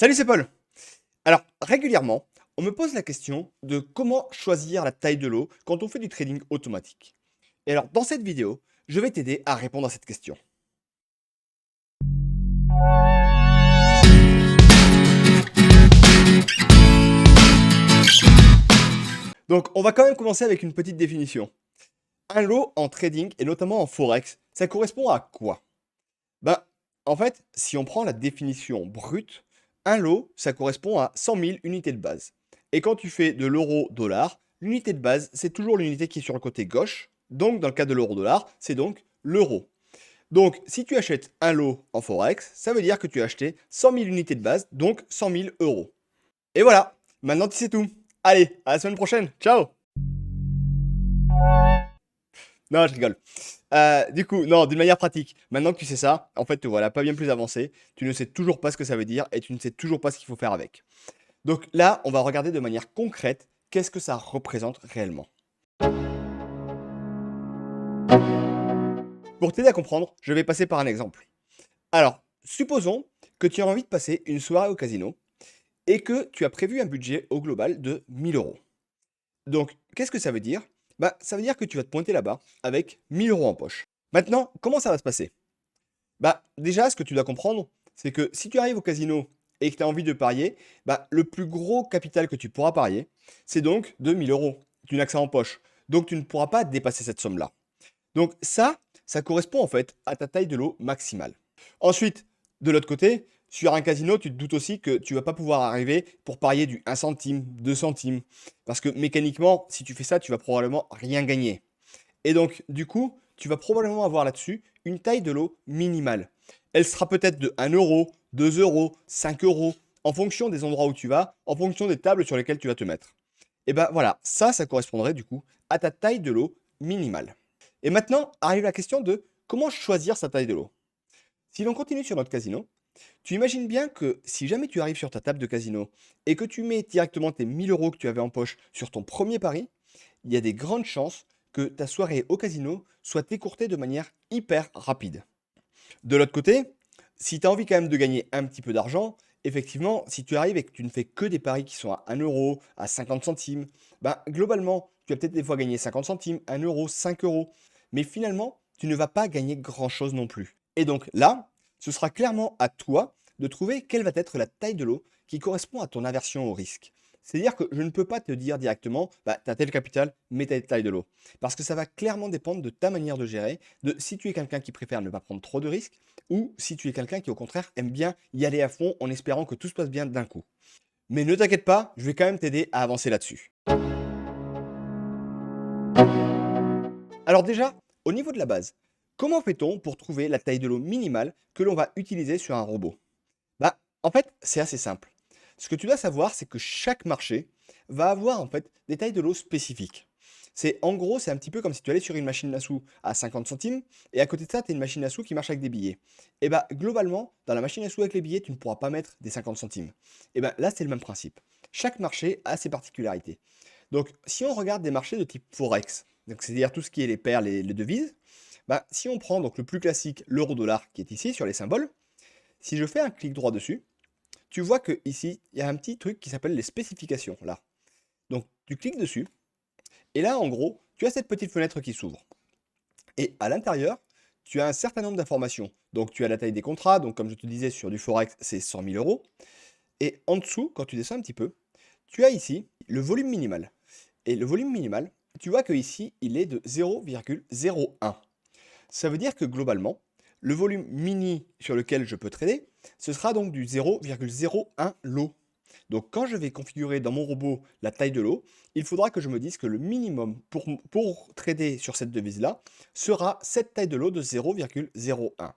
Salut, c'est Paul. Alors, régulièrement, on me pose la question de comment choisir la taille de lot quand on fait du trading automatique. Et alors, dans cette vidéo, je vais t'aider à répondre à cette question. Donc, on va quand même commencer avec une petite définition. Un lot en trading, et notamment en Forex, ça correspond à quoi? Ben, en fait, si on prend la définition brute, un lot, ça correspond à 100 000 unités de base. Et quand tu fais de l'euro-dollar, l'unité de base, c'est toujours l'unité qui est sur le côté gauche. Donc, dans le cas de l'euro-dollar, c'est donc l'euro. Donc, si tu achètes un lot en Forex, ça veut dire que tu as acheté 100 000 unités de base, donc 100 000 euros. Et voilà, maintenant tu sais tout. Allez, à la semaine prochaine. Ciao! Non, je rigole. Du coup, non, d'une manière pratique, maintenant que tu sais ça, en fait, te voilà pas bien plus avancé. Tu ne sais toujours pas ce que ça veut dire et tu ne sais toujours pas ce qu'il faut faire avec. Donc là, on va regarder de manière concrète qu'est-ce que ça représente réellement. Pour t'aider à comprendre, je vais passer par un exemple. Alors, supposons que tu as envie de passer une soirée au casino et que tu as prévu un budget au global de 1000 euros. Donc, qu'est-ce que ça veut dire? Bah, ça veut dire que tu vas te pointer là-bas avec 1000 euros en poche. Maintenant, comment ça va se passer? Bah, déjà, ce que tu dois comprendre, c'est que si tu arrives au casino et que tu as envie de parier, bah, le plus gros capital que tu pourras parier, c'est donc de 1000 euros. Tu n'as que ça en poche. Donc, tu ne pourras pas dépasser cette somme-là. Donc, ça correspond en fait à ta taille de lot maximale. Ensuite, de l'autre côté, sur un casino, tu te doutes aussi que tu vas pas pouvoir arriver pour parier du 1 centime, 2 centimes. Parce que mécaniquement, si tu fais ça, tu vas probablement rien gagner. Et donc, du coup, tu vas probablement avoir là-dessus une taille de lot minimale. Elle sera peut-être de 1 euro, 2 euros, 5 euros, en fonction des endroits où tu vas, en fonction des tables sur lesquelles tu vas te mettre. Et ben voilà, ça correspondrait du coup à ta taille de lot minimale. Et maintenant, arrive la question de comment choisir sa taille de lot. Si l'on continue sur notre casino, tu imagines bien que si jamais tu arrives sur ta table de casino et que tu mets directement tes 1000 euros que tu avais en poche sur ton premier pari, il y a des grandes chances que ta soirée au casino soit écourtée de manière hyper rapide. De l'autre côté, si tu as envie quand même de gagner un petit peu d'argent, effectivement, si tu arrives et que tu ne fais que des paris qui sont à 1 euro, à 50 centimes, bah, globalement, tu vas peut-être des fois gagner 50 centimes, 1 euro, 5 euros. Mais finalement, tu ne vas pas gagner grand-chose non plus. Et donc là, ce sera clairement à toi de trouver quelle va être la taille de lot qui correspond à ton aversion au risque. C'est-à-dire que je ne peux pas te dire directement, bah, tu as tel capital, mets telle taille de lot. Parce que ça va clairement dépendre de ta manière de gérer, de si tu es quelqu'un qui préfère ne pas prendre trop de risques, ou si tu es quelqu'un qui au contraire aime bien y aller à fond en espérant que tout se passe bien d'un coup. Mais ne t'inquiète pas, je vais quand même t'aider à avancer là-dessus. Alors déjà, au niveau de la base, comment fait-on pour trouver la taille de lot minimale que l'on va utiliser sur un robot? Bah, en fait, c'est assez simple. Ce que tu dois savoir, c'est que chaque marché va avoir en fait des tailles de lot spécifiques. C'est en gros, c'est un petit peu comme si tu allais sur une machine à sous à 50 centimes et à côté de ça, tu as une machine à sous qui marche avec des billets. Et bah, globalement, dans la machine à sous avec les billets, tu ne pourras pas mettre des 50 centimes. Et bah, là, c'est le même principe. Chaque marché a ses particularités. Donc, si on regarde des marchés de type Forex, donc c'est-à-dire tout ce qui est les paires, les devises, bah, si on prend donc le plus classique, l'euro-dollar qui est ici sur les symboles, si je fais un clic droit dessus, tu vois que ici, il y a un petit truc qui s'appelle les spécifications, là. Donc, tu cliques dessus, et là, en gros, tu as cette petite fenêtre qui s'ouvre. Et à l'intérieur, tu as un certain nombre d'informations. Donc, tu as la taille des contrats, donc comme je te disais, sur du Forex, c'est 100 000 euros. Et en dessous, quand tu descends un petit peu, tu as ici le volume minimal. Et le volume minimal, tu vois que ici, il est de 0,01. Ça veut dire que globalement, le volume mini sur lequel je peux trader, ce sera donc du 0,01 lot. Donc quand je vais configurer dans mon robot la taille de lot, il faudra que je me dise que le minimum pour trader sur cette devise-là sera cette taille de lot de 0,01.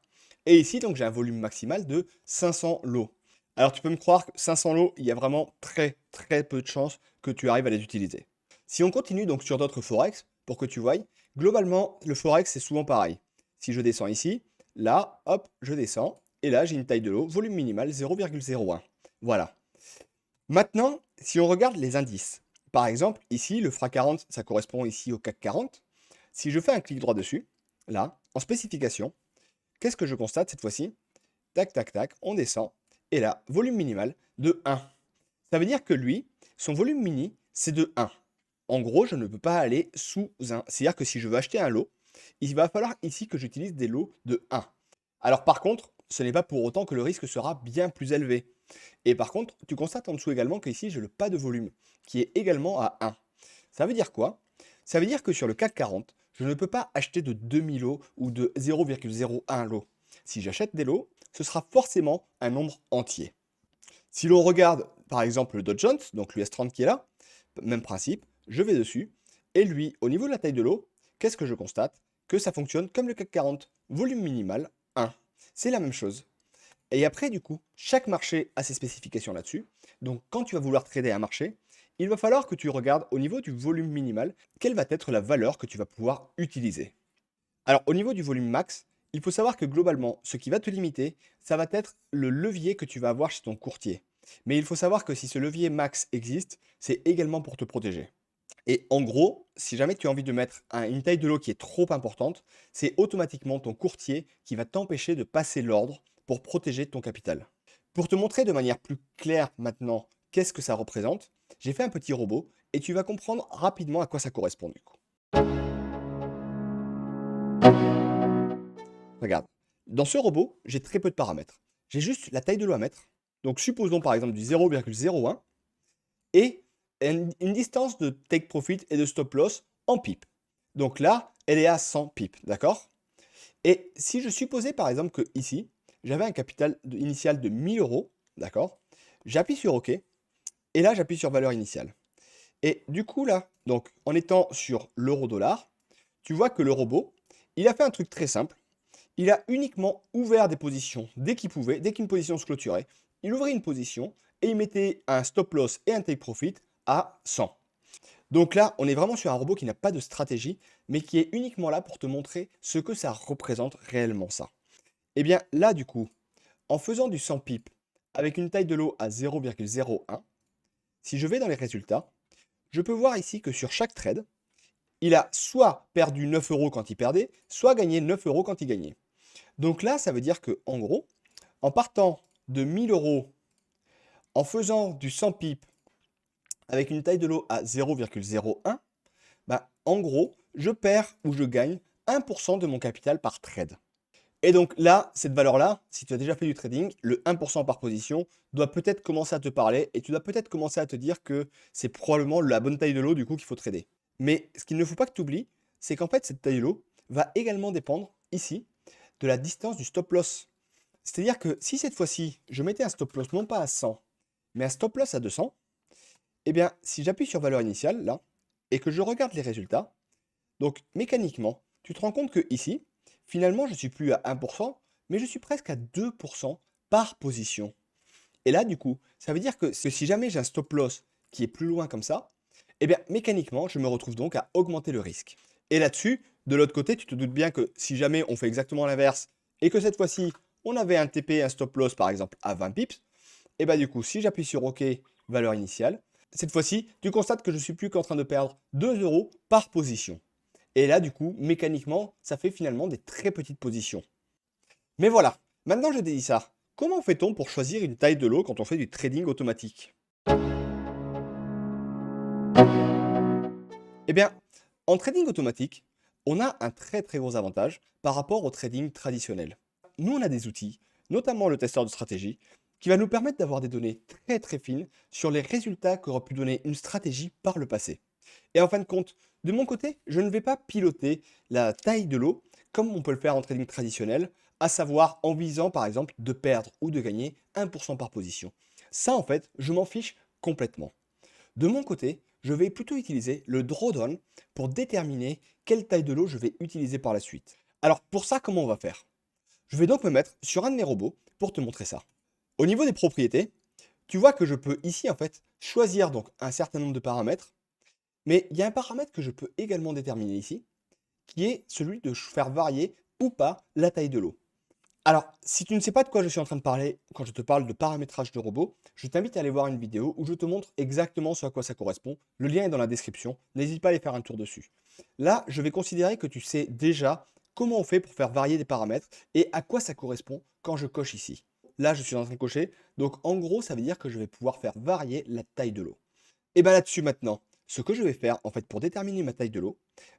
Et ici, donc j'ai un volume maximal de 500 lots. Alors tu peux me croire que 500 lots, il y a vraiment très très peu de chances que tu arrives à les utiliser. Si on continue donc sur d'autres forex, pour que tu voyes, globalement, le forex c'est souvent pareil. Si je descends ici, là, hop, je descends, et là j'ai une taille de lot, volume minimal 0,01. Voilà. Maintenant, si on regarde les indices, par exemple, ici, le FRA 40, ça correspond ici au CAC 40. Si je fais un clic droit dessus, là, en spécification, qu'est-ce que je constate cette fois-ci? Tac, tac, tac, on descend. et là, volume minimal de 1. Ça veut dire que lui, son volume mini, c'est de 1. En gros, je ne peux pas aller sous 1. C'est-à-dire que si je veux acheter un lot, il va falloir ici que j'utilise des lots de 1. Alors par contre, ce n'est pas pour autant que le risque sera bien plus élevé. Et par contre, tu constates en dessous également qu'ici, j'ai le pas de volume, qui est également à 1. Ça veut dire quoi? Ça veut dire que sur le CAC 40, je ne peux pas acheter de 2000 lots ou de 0,01 lots. Si j'achète des lots, ce sera forcément un nombre entier. Si l'on regarde par exemple le Dow Jones, donc l'US30 qui est là, même principe, je vais dessus, et lui, au niveau de la taille de lot, qu'est-ce que je constate? Que ça fonctionne comme le CAC 40, volume minimal 1. C'est la même chose. Et après, du coup, chaque marché a ses spécifications là-dessus. Donc, quand tu vas vouloir trader un marché, il va falloir que tu regardes au niveau du volume minimal, quelle va être la valeur que tu vas pouvoir utiliser. Alors, au niveau du volume max, il faut savoir que globalement, ce qui va te limiter, ça va être le levier que tu vas avoir chez ton courtier. Mais il faut savoir que si ce levier max existe, c'est également pour te protéger. Et en gros, si jamais tu as envie de mettre une taille de lot qui est trop importante, c'est automatiquement ton courtier qui va t'empêcher de passer l'ordre pour protéger ton capital. Pour te montrer de manière plus claire maintenant qu'est-ce que ça représente, j'ai fait un petit robot et tu vas comprendre rapidement à quoi ça correspond du coup. Regarde, dans ce robot, j'ai très peu de paramètres. J'ai juste la taille de lot à mettre. Donc supposons par exemple du 0,01 et une distance de take profit et de stop loss en pips. Donc là, elle est à 100 pips, d'accord? Et si je supposais par exemple que ici, j'avais un capital initial de 1000 euros, d'accord? J'appuie sur OK, et là j'appuie sur valeur initiale. Et du coup là, donc en étant sur l'euro-dollar, tu vois que le robot, il a fait un truc très simple. Il a uniquement ouvert des positions dès qu'il pouvait, dès qu'une position se clôturait. Il ouvrait une position et il mettait un stop loss et un take profit à 100. Donc là, on est vraiment sur un robot qui n'a pas de stratégie, mais qui est uniquement là pour te montrer ce que ça représente réellement ça. Et bien là, du coup, en faisant du 100 pips avec une taille de lot à 0,01, si je vais dans les résultats, je peux voir ici que sur chaque trade, il a soit perdu 9 euros quand il perdait, soit gagné 9 euros quand il gagnait. Donc là, ça veut dire que en gros, en partant de 1000 euros, en faisant du 100 pips avec une taille de lot à 0,01, bah, en gros, je perds ou je gagne 1% de mon capital par trade. Et donc là, cette valeur-là, si tu as déjà fait du trading, le 1% par position doit peut-être commencer à te parler et tu dois peut-être commencer à te dire que c'est probablement la bonne taille de lot du coup qu'il faut trader. Mais ce qu'il ne faut pas que tu oublies, c'est qu'en fait, cette taille de lot va également dépendre ici de la distance du stop loss. C'est-à-dire que si cette fois-ci, je mettais un stop loss non pas à 100, mais un stop loss à 200, eh bien, si j'appuie sur valeur initiale, là, et que je regarde les résultats, donc mécaniquement, tu te rends compte que ici, finalement, je ne suis plus à 1%, mais je suis presque à 2% par position. Et là, du coup, ça veut dire que si jamais j'ai un stop loss qui est plus loin comme ça, eh bien, mécaniquement, je me retrouve donc à augmenter le risque. Et là-dessus, de l'autre côté, tu te doutes bien que si jamais on fait exactement l'inverse, et que cette fois-ci, on avait un TP, un stop loss par exemple à 20 pips, et bien du coup, si j'appuie sur OK, valeur initiale, cette fois-ci, tu constates que je suis plus qu'en train de perdre 2 euros par position. Et là, du coup, mécaniquement, ça fait finalement des très petites positions. Mais voilà, maintenant je te dis ça. Comment fait-on pour choisir une taille de lot quand on fait du trading automatique? Eh bien, en trading automatique, on a un très très gros avantage par rapport au trading traditionnel. Nous, on a des outils, notamment le testeur de stratégie, qui va nous permettre d'avoir des données très très fines sur les résultats qu'aurait pu donner une stratégie par le passé. Et en fin de compte, de mon côté, je ne vais pas piloter la taille de lot comme on peut le faire en trading traditionnel, à savoir en visant par exemple de perdre ou de gagner 1% par position. Ça en fait, je m'en fiche complètement. De mon côté, je vais plutôt utiliser le drawdown pour déterminer quelle taille de lot je vais utiliser par la suite. Alors pour ça, comment on va faire? Je vais donc me mettre sur un de mes robots pour te montrer ça. Au niveau des propriétés, tu vois que je peux ici en fait choisir donc un certain nombre de paramètres, mais il y a un paramètre que je peux également déterminer ici, qui est celui de faire varier ou pas la taille de lot. Alors, si tu ne sais pas de quoi je suis en train de parler quand je te parle de paramétrage de robot, je t'invite à aller voir une vidéo où je te montre exactement ce à quoi ça correspond. Le lien est dans la description, n'hésite pas à aller faire un tour dessus. Là, je vais considérer que tu sais déjà comment on fait pour faire varier des paramètres et à quoi ça correspond quand je coche ici. là, je suis en train de cocher. Donc, en gros, ça veut dire que je vais pouvoir faire varier la taille de l'eau. Et bien là-dessus, maintenant, ce que je vais faire, en fait, pour déterminer ma taille de l'eau,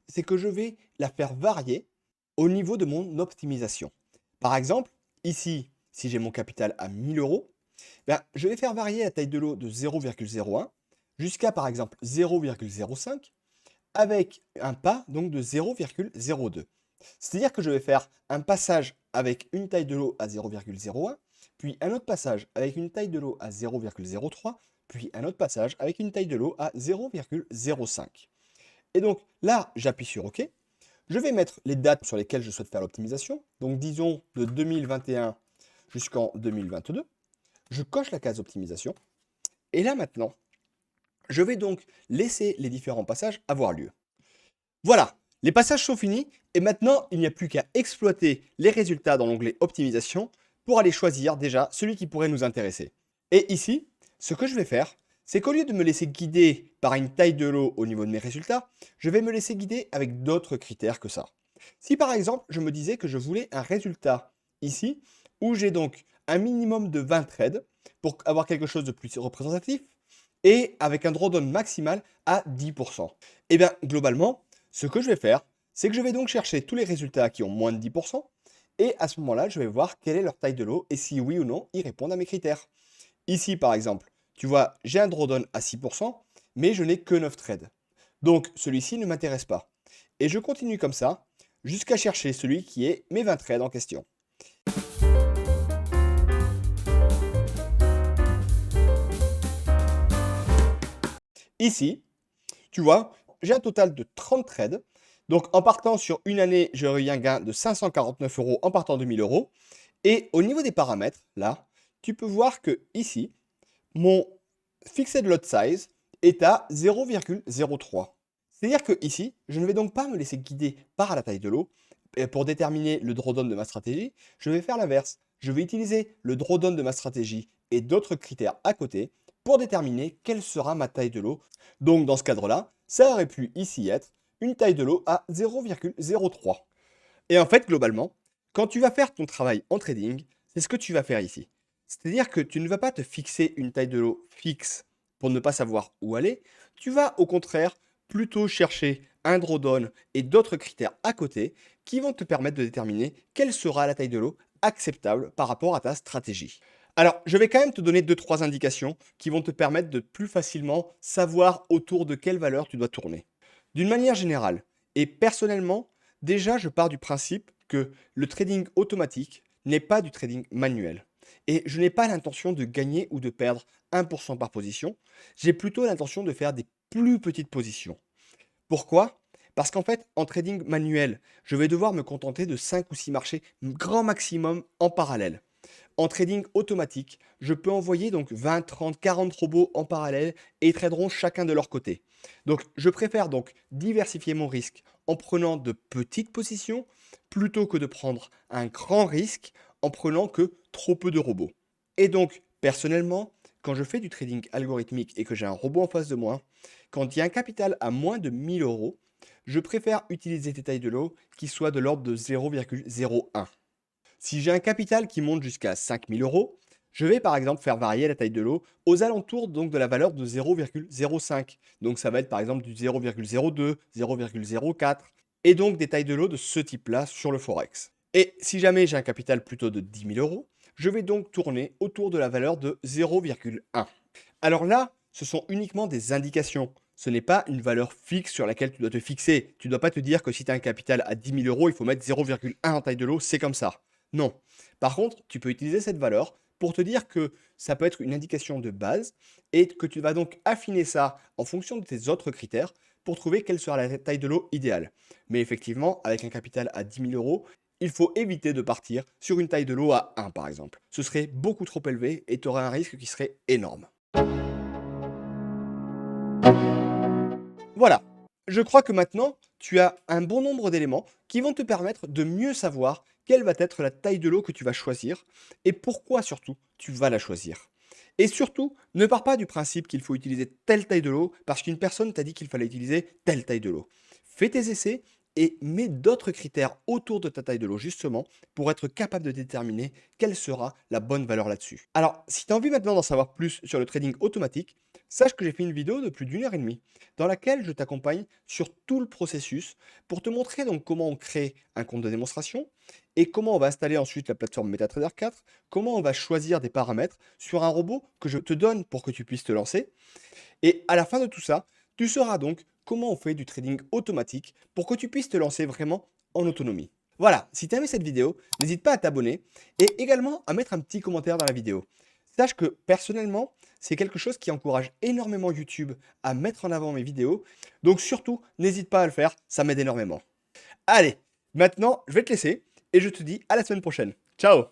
c'est que je vais la faire varier au niveau de mon optimisation. Par exemple, ici, si j'ai mon capital à 1000 euros, ben, je vais faire varier la taille de l'eau de 0,01 jusqu'à, par exemple, 0,05 avec un pas donc de 0,02. C'est-à-dire que je vais faire un passage avec une taille de l'eau à 0,01, puis un autre passage avec une taille de l'eau à 0,03, puis un autre passage avec une taille de l'eau à 0,05. Et donc là, j'appuie sur OK. Je vais mettre les dates sur lesquelles je souhaite faire l'optimisation. Donc disons de 2021 jusqu'en 2022. Je coche la case optimisation. Et là maintenant, je vais donc laisser les différents passages avoir lieu. Voilà, les passages sont finis et maintenant il n'y a plus qu'à exploiter les résultats dans l'onglet optimisation pour aller choisir déjà celui qui pourrait nous intéresser. Et ici, ce que je vais faire, c'est qu'au lieu de me laisser guider par une taille de l'eau au niveau de mes résultats, je vais me laisser guider avec d'autres critères que ça. Si par exemple, je me disais que je voulais un résultat ici, où j'ai donc un minimum de 20 trades pour avoir quelque chose de plus représentatif, et avec un drawdown maximal à 10%. Et bien, globalement, ce que je vais faire, c'est que je vais donc chercher tous les résultats qui ont moins de 10%, et à ce moment-là, je vais voir quelle est leur taille de lot, et si oui ou non, ils répondent à mes critères. Ici, par exemple, tu vois, j'ai un drawdown à 6%, mais je n'ai que 9 trades. Donc, celui-ci ne m'intéresse pas. Et je continue comme ça, jusqu'à chercher celui qui est mes 20 trades en question. Ici, tu vois, j'ai un total de 30 trades. Donc, en partant sur une année, j'aurai eu un gain de 549 euros en partant de 1000 euros. Et au niveau des paramètres, là, tu peux voir que ici, mon fixed lot size est à 0,03. C'est-à-dire que ici, je ne vais donc pas me laisser guider par la taille de l'eau pour déterminer le drawdown de ma stratégie. Je vais faire l'inverse. Je vais utiliser le drawdown de ma stratégie et d'autres critères à côté pour déterminer quelle sera ma taille de l'eau. Donc dans ce cadre-là, ça aurait pu ici être une taille de l'eau à 0,03. Et en fait, globalement, quand tu vas faire ton travail en trading, c'est ce que tu vas faire ici. C'est-à-dire que tu ne vas pas te fixer une taille de l'eau fixe pour ne pas savoir où aller. Tu vas au contraire plutôt chercher un drawdown et d'autres critères à côté qui vont te permettre de déterminer quelle sera la taille de l'eau acceptable par rapport à ta stratégie. Alors, je vais quand même te donner 2-3 indications qui vont te permettre de plus facilement savoir autour de quelle valeur tu dois tourner. D'une manière générale, et personnellement, déjà je pars du principe que le trading automatique n'est pas du trading manuel. Et je n'ai pas l'intention de gagner ou de perdre 1% par position. J'ai plutôt l'intention de faire des plus petites positions. Pourquoi? Parce qu'en fait, en trading manuel, je vais devoir me contenter de 5 ou 6 marchés grand maximum en parallèle. En trading automatique, je peux envoyer donc 20, 30, 40 robots en parallèle et ils traderont chacun de leur côté. Donc je préfère donc diversifier mon risque en prenant de petites positions plutôt que de prendre un grand risque en prenant que trop peu de robots. Et donc personnellement, quand je fais du trading algorithmique et que j'ai un robot en face de moi, quand il y a un capital à moins de 1000 euros, je préfère utiliser des tailles de lot qui soient de l'ordre de 0,01. Si j'ai un capital qui monte jusqu'à 5000 euros, je vais par exemple faire varier la taille de lot aux alentours donc de la valeur de 0,05. Donc ça va être par exemple du 0,02, 0,04 et donc des tailles de lot de ce type-là sur le Forex. Et si jamais j'ai un capital plutôt de 10 000 euros, je vais donc tourner autour de la valeur de 0,1. Alors là, ce sont uniquement des indications. Ce n'est pas une valeur fixe sur laquelle tu dois te fixer. Tu ne dois pas te dire que si tu as un capital à 10 000 euros, il faut mettre 0,1 en taille de lot, c'est comme ça. Non. Par contre, tu peux utiliser cette valeur pour te dire que ça peut être une indication de base et que tu vas donc affiner ça en fonction de tes autres critères pour trouver quelle sera la taille de lot idéale. Mais effectivement, avec un capital à 10 000 euros, il faut éviter de partir sur une taille de lot à 1 par exemple. Ce serait beaucoup trop élevé et tu aurais un risque qui serait énorme. Voilà, je crois que maintenant, tu as un bon nombre d'éléments qui vont te permettre de mieux savoir quelle va être la taille de lot que tu vas choisir et pourquoi surtout tu vas la choisir. Et surtout, ne pars pas du principe qu'il faut utiliser telle taille de lot parce qu'une personne t'a dit qu'il fallait utiliser telle taille de lot. Fais tes essais et mets d'autres critères autour de ta taille de lot justement pour être capable de déterminer quelle sera la bonne valeur là-dessus. Alors, si tu as envie maintenant d'en savoir plus sur le trading automatique, sache que j'ai fait une vidéo de plus d'1 heure et demie dans laquelle je t'accompagne sur tout le processus pour te montrer donc comment on crée un compte de démonstration et comment on va installer ensuite la plateforme MetaTrader 4, comment on va choisir des paramètres sur un robot que je te donne pour que tu puisses te lancer. Et à la fin de tout ça, tu sauras donc comment on fait du trading automatique pour que tu puisses te lancer vraiment en autonomie. Voilà, si tu as aimé cette vidéo, n'hésite pas à t'abonner et également à mettre un petit commentaire dans la vidéo. Sache que personnellement, c'est quelque chose qui encourage énormément YouTube à mettre en avant mes vidéos. Donc surtout, n'hésite pas à le faire, ça m'aide énormément. Allez, maintenant, je vais te laisser et je te dis à la semaine prochaine. Ciao!